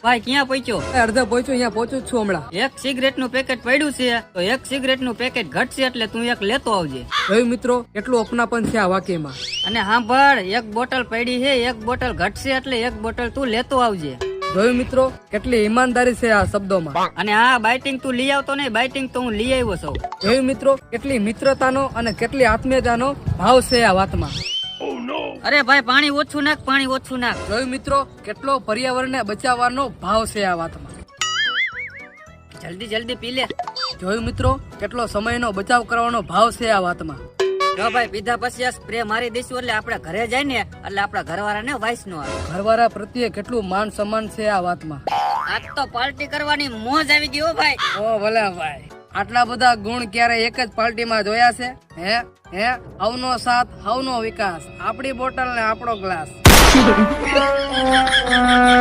ભાઈ ક્યાં પહોંચ્યો? અડધા પહોંચ્યો, અહીંયા પહોંચું જ છું હમણાં. એક સિગરેટ નું પેકેટ પડ્યું છે તો એક સિગરેટ નું પેકેટ ઘટશે એટલે તું એક લેતો આવજે. જોયું મિત્રો, કેટલું અપનાપન છે આ વાક્યમાં. અને સાંભળ, એક બોટલ પડી છે, એક બોટલ ઘટશે એટલે એક બોટલ તું લેતો આવજે. જોયું મિત્રો, કેટલી ઈમાનદારી છે આ શબ્દોમાં. અને આ બાઇટિંગ તું લઈ આવતો નહીં, બાઇટિંગ તો હું લઈ આવ્યો છું. જોયું મિત્રો, કેટલી મિત્રતાનો અને કેટલી આત્મીયતાનો ભાવ છે આ વાતમાં. અરે ભાઈ પાણી ઓછું નાખ, પાણી ઓછું નાખ. જોયું મિત્રો, કેટલો પર્યાવરણને બચાવવાનો ભાવ છે આ વાતમાં. જલ્દી જલ્દી પી લે. જોયું મિત્રો, કેટલો સમયનો બચાવ કરવાનો ભાવ છે આ વાતમાં. જો ભાઈ પીધા પછી આ સ્પ્રે મારી દઈશું એટલે આપણે ઘરે જાય ને એટલે આપણા ઘરવાળાને વાઇસ નો આવે. ઘરવાળા પ્રત્યે કેટલું માન સન્માન છે આ વાતમાં. આજ તો પાર્ટી કરવાની મોજ આવી ગઈ હો ભાઈ. ઓ ભલે ભાઈ, આટલા બધા ગુણ ક્યારે એક જ પાર્ટીમાં જોયા છે? હે હવનો સાથ, હવનો વિકાસ, આપણી બોટલ ને આપણો ગ્લાસ.